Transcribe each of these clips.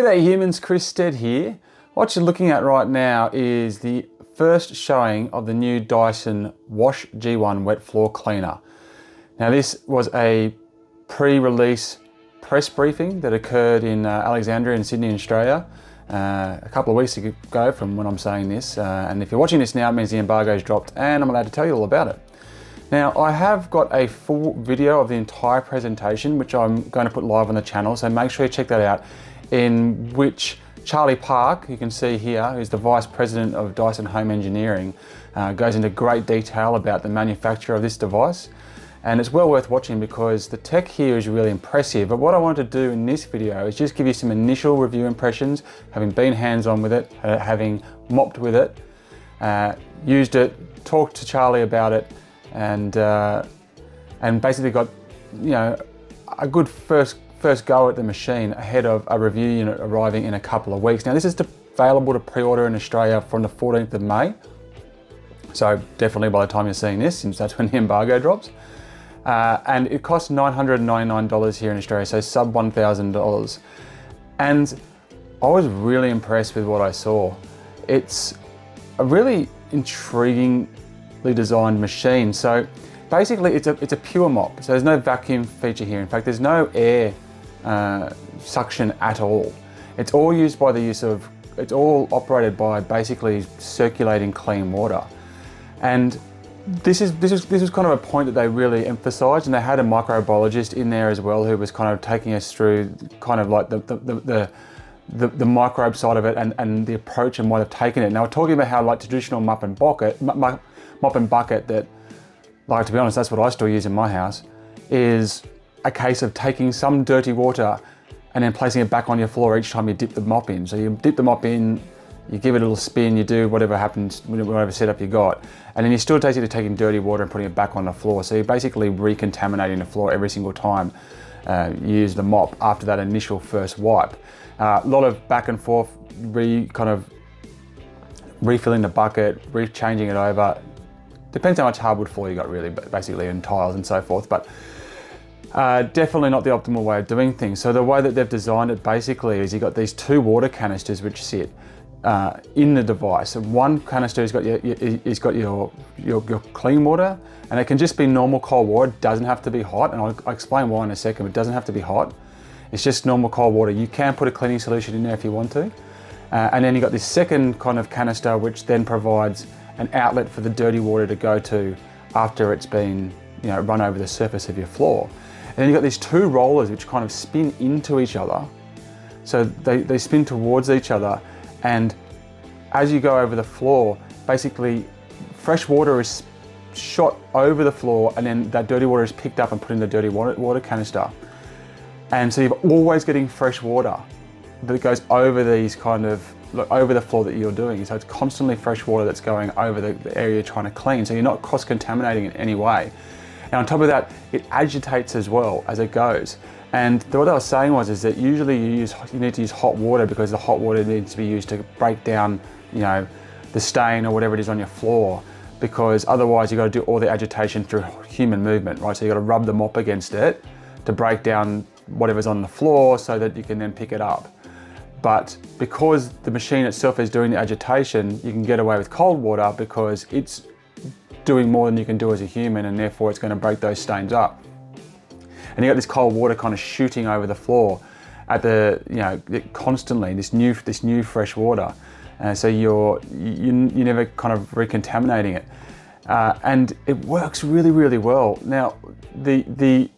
G'day humans, Chris Stead here. What you're looking at right now is the first showing of the new Dyson Wash G1 Wet Floor Cleaner. Now this was a pre-release press briefing that occurred in Alexandria in Sydney, Australia a couple of weeks ago from when I'm saying this. And if you're watching this now, it means the embargo's dropped and I'm allowed to tell you all about it. Now I have got a full video of the entire presentation which I'm going to put live on the channel, so make sure you check that out, in which Charlie Park, you can see here, who's the Vice President of Dyson Home Engineering, goes into great detail about the manufacture of this device. And it's well worth watching because the tech here is really impressive. But what I want to do in this video is just give you some initial review impressions, having been hands-on with it, having mopped with it, used it, talked to Charlie about it, and basically got, you know, a good first go at the machine ahead of a review unit arriving in a couple of weeks. Now this is available to pre-order in Australia from the 14th of May. So definitely by the time you're seeing this, since that's when the embargo drops. And it costs $999 here in Australia, so sub $1,000. And I was really impressed with what I saw. It's a really intriguingly designed machine. So basically it's a pure mop. So there's no vacuum feature here. In fact, there's no air suction at all. It's all used by it's all operated by basically circulating clean water. And this was kind of a point that they really emphasized, and they had a microbiologist in there as well who was kind of taking us through kind of like the microbe side of it and the approach and why they've taken it. Now we're talking about how like traditional mop and bucket that, like, to be honest, that's what I still use in my house, is a case of taking some dirty water and then placing it back on your floor each time you dip the mop in. So you dip the mop in, you give it a little spin, you do whatever happens, whatever setup you got, and then you're still basically taking dirty water and putting it back on the floor. So you're basically recontaminating the floor every single time you use the mop after that initial first wipe. A lot of back and forth, kind of refilling the bucket, changing it over. Depends how much hardwood floor you got really, but basically, and tiles and so forth. But definitely not the optimal way of doing things. So the way that they've designed it basically is you've got these two water canisters which sit in the device. And one canister has got your clean water, and it can just be normal cold water. It doesn't have to be hot, and I'll explain why in a second. But it doesn't have to be hot. It's just normal cold water. You can put a cleaning solution in there if you want to. And then you've got this second kind of canister which then provides an outlet for the dirty water to go to after it's been, you know, run over the surface of your floor. And then you've got these two rollers which kind of spin into each other. So they spin towards each other, and as you go over the floor, basically fresh water is shot over the floor, and then that dirty water is picked up and put in the dirty water canister. And so you're always getting fresh water that goes over these kind of, over the floor that you're doing. So it's constantly fresh water that's going over the area you're trying to clean. So you're not cross-contaminating in any way. And on top of that, it agitates as well as it goes. And what I was saying is that usually you need to use hot water because the hot water needs to be used to break down, you know, the stain or whatever it is on your floor, because otherwise you've got to do all the agitation through human movement, right? So you've got to rub the mop against it to break down whatever's on the floor so that you can then pick it up. But because the machine itself is doing the agitation, you can get away with cold water because it's doing more than you can do as a human, and therefore it's going to break those stains up. And you got this cold water kind of shooting over the floor at constantly, this new fresh water. So you're never kind of recontaminating it. And it works really, really well. Now, the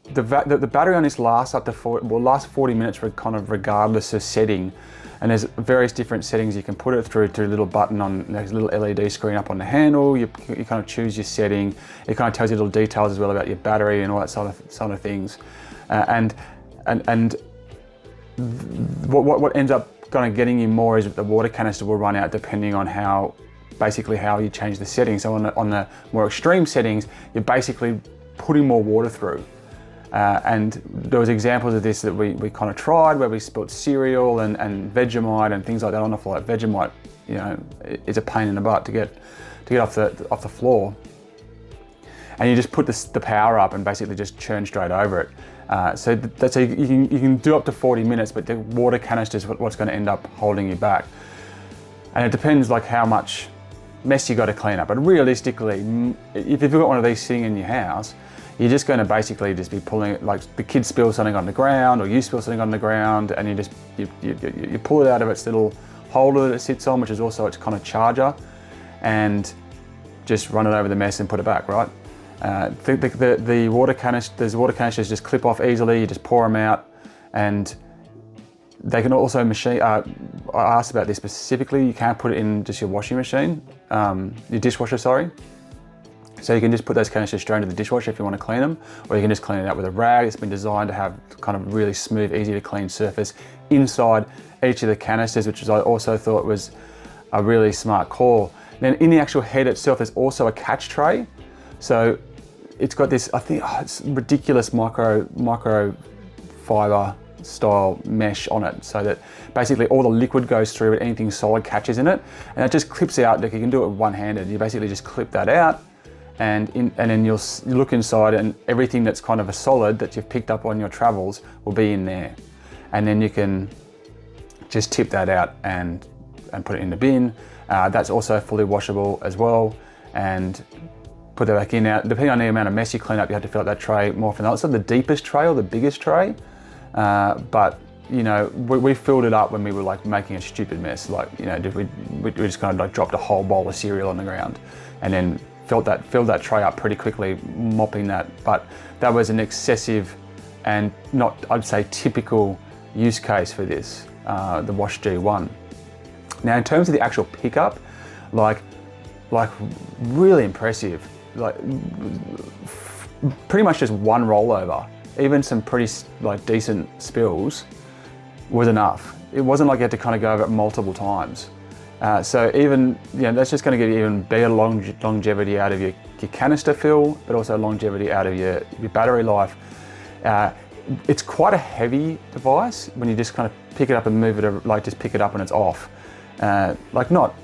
battery on this lasts up to 40 minutes, kind of regardless of setting. And there's various different settings you can put it through to a little button on, there's a little LED screen up on the handle. You kind of choose your setting. It kind of tells you little details as well about your battery and all that sort of things. And what ends up kind of getting you more is that the water canister will run out depending on how you change the settings. So on the more extreme settings, you're basically putting more water through. And there was examples of this that we kind of tried, where we spilt cereal and Vegemite and things like that on the floor. Like Vegemite, you know, is a pain in the butt to get off the floor. and you just put the power up and basically just churn straight over it. So you can do up to 40 minutes, but the water canister is what's going to end up holding you back. And it depends like how much mess you got to clean up. But realistically, if you've got one of these sitting in your house, you're just going to basically just be pulling it, like the kids spill something on the ground or you spill something on the ground, and you pull it out of its little holder that it sits on, which is also its kind of charger, and just run it over the mess and put it back, right? The water canisters just clip off easily. You just pour them out, and they can also machine. I asked about this specifically. You can't put it in just your washing machine, your dishwasher, sorry. So you can just put those canisters straight into the dishwasher if you want to clean them, or you can just clean it out with a rag. It's been designed to have kind of really smooth, easy to clean surface inside each of the canisters, which I also thought was a really smart call. Then in the actual head itself, there's also a catch tray. So it's got this, I think, it's ridiculous micro fiber style mesh on it, so that basically all the liquid goes through it, anything solid catches in it, and it just clips out. Like you can do it one-handed. You basically just clip that out, and then you look inside, and everything that's kind of a solid that you've picked up on your travels will be in there, and then you can just tip that out and put it in the bin. That's also fully washable as well, and put that back in. Now, depending on the amount of mess you clean up, you have to fill up that tray more often. It's not the deepest tray or the biggest tray, but you know, we filled it up when we were like making a stupid mess. Like, you know, we just kind of like dropped a whole bowl of cereal on the ground, and then filled that tray up pretty quickly, mopping that. But that was an excessive and not, I'd say, typical use case for this, the Wash G1. Now, in terms of the actual pickup, like really impressive. Like pretty much just one rollover, even some pretty like decent spills was enough. It wasn't like you had to kind of go over it multiple times. So even, you know, that's just going to give you even better longevity out of your canister fill, but also longevity out of your battery life. It's quite a heavy device when you just kind of pick it up and move it, like just pick it up and it's off. Like not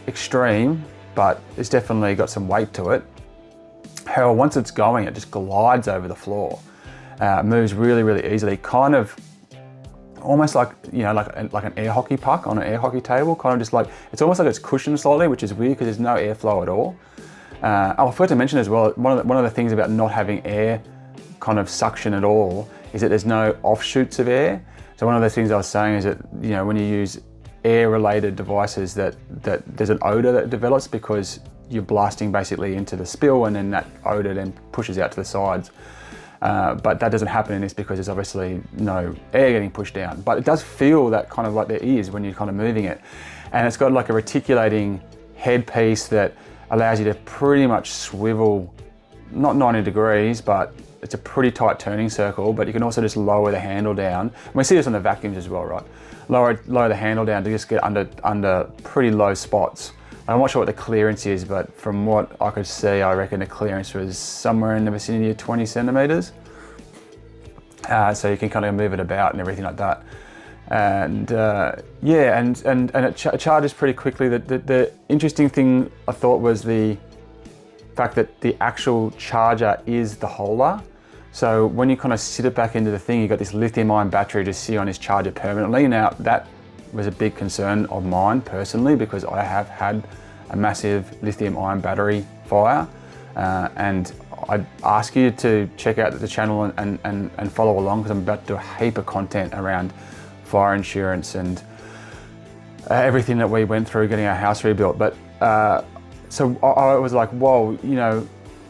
extreme, but it's definitely got some weight to it. However, once it's going, it just glides over the floor. Moves really, really easily, kind of almost like, you know, like an air hockey puck on an air hockey table, kind of just like, it's almost like it's cushioned slightly, which is weird because there's no airflow at all. I forgot to mention as well, one of the things about not having air kind of suction at all is that there's no offshoots of air. So one of the things I was saying is that, you know, when you use air-related devices, that there's an odor that develops because you're blasting basically into the spill, and then that odor then pushes out to the sides. But that doesn't happen in this because there's obviously no air getting pushed down. But it does feel that kind of like there is when you're kind of moving it. And it's got like a reticulating headpiece that allows you to pretty much swivel, not 90 degrees, but it's a pretty tight turning circle, but you can also just lower the handle down. And we see this on the vacuums as well, right? Lower the handle down to just get under pretty low spots. I'm not sure what the clearance is, but from what I could see, I reckon the clearance was somewhere in the vicinity of 20 centimeters. So you can kind of move it about and everything like that. And yeah, and it charges pretty quickly. The interesting thing I thought was the fact that the actual charger is the holder. So when you kind of sit it back into the thing, you've got this lithium-ion battery to sit on this charger permanently. Now that was a big concern of mine personally, because I have had a massive lithium-ion battery fire, and I'd ask you to check out the channel and follow along, because I'm about to do a heap of content around fire insurance and everything that we went through getting our house rebuilt. But so I was like, whoa, you know,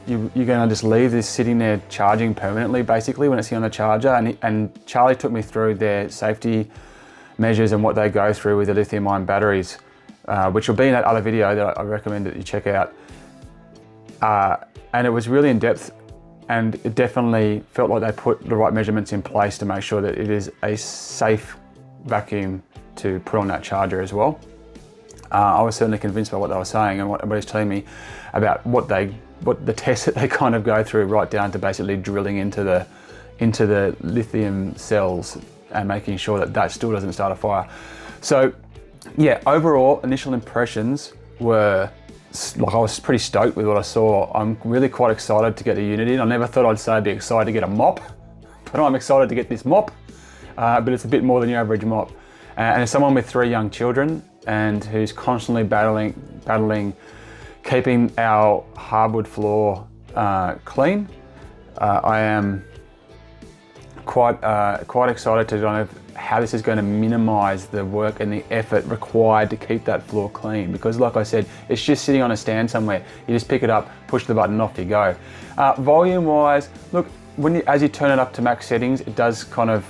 you're going to just leave this sitting there charging permanently, basically, when it's on the charger. And Charlie took me through their safety measures and what they go through with the lithium-ion batteries, which will be in that other video that I recommend that you check out. And it was really in depth, and it definitely felt like they put the right measurements in place to make sure that it is a safe vacuum to put on that charger as well. I was certainly convinced by what they were saying and what he's telling me about what the tests that they kind of go through, right down to basically drilling into the lithium cells and making sure that that still doesn't start a fire. So yeah, overall initial impressions were like I was pretty stoked with what I saw. I'm really quite excited to get the unit in. I never thought I'd say I'd be excited to get a mop, but I'm excited to get this mop. But it's a bit more than your average mop. And as someone with 3 young children and who's constantly battling keeping our hardwood floor clean, I am quite excited to kind of how this is going to minimize the work and the effort required to keep that floor clean, because like I said, it's just sitting on a stand somewhere. You just pick it up, push the button, off you go. Volume wise, look, as you turn it up to max settings, it does kind of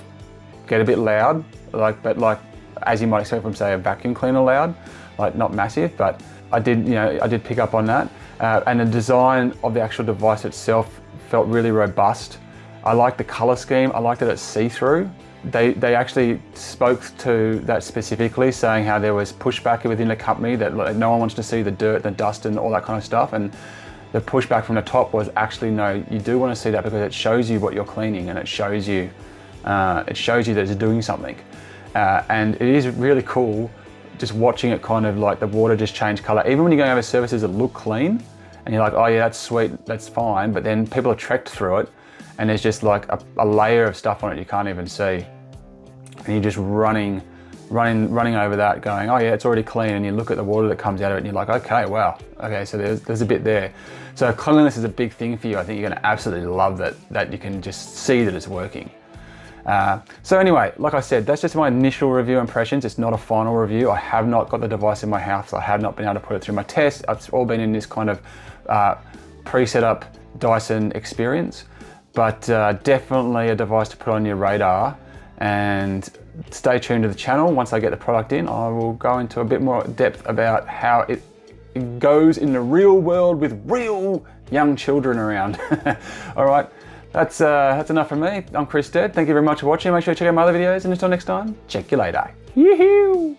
get a bit loud, but as you might expect from, say, a vacuum cleaner loud, like not massive, but I did pick up on that. And the design of the actual device itself felt really robust. I like the color scheme. I like that it's see-through. They actually spoke to that specifically, saying how there was pushback within the company that no one wants to see the dirt, the dust, and all that kind of stuff. And the pushback from the top was actually, no, you do want to see that because it shows you what you're cleaning, and it shows you that it's doing something. And it is really cool just watching it, kind of like the water just change color. Even when you're going over surfaces that look clean and you're like, oh yeah, that's sweet, that's fine. But then people have trekked through it and there's just like a layer of stuff on it you can't even see. And you're just running over that going, oh yeah, it's already clean. And you look at the water that comes out of it and you're like, okay, wow. Okay, so there's a bit there. So cleanliness is a big thing for you. I think you're gonna absolutely love that you can just see that it's working. So anyway, like I said, that's just my initial review impressions. It's not a final review. I have not got the device in my house. I have not been able to put it through my test. It's all been in this kind of pre-set up Dyson experience, but definitely a device to put on your radar. And stay tuned to the channel. Once I get the product in, I will go into a bit more depth about how it goes in the real world with real young children around. All right. That's enough from me. I'm Chris Stead. Thank you very much for watching. Make sure you check out my other videos, and until next time, check you later. Yoo-hoo!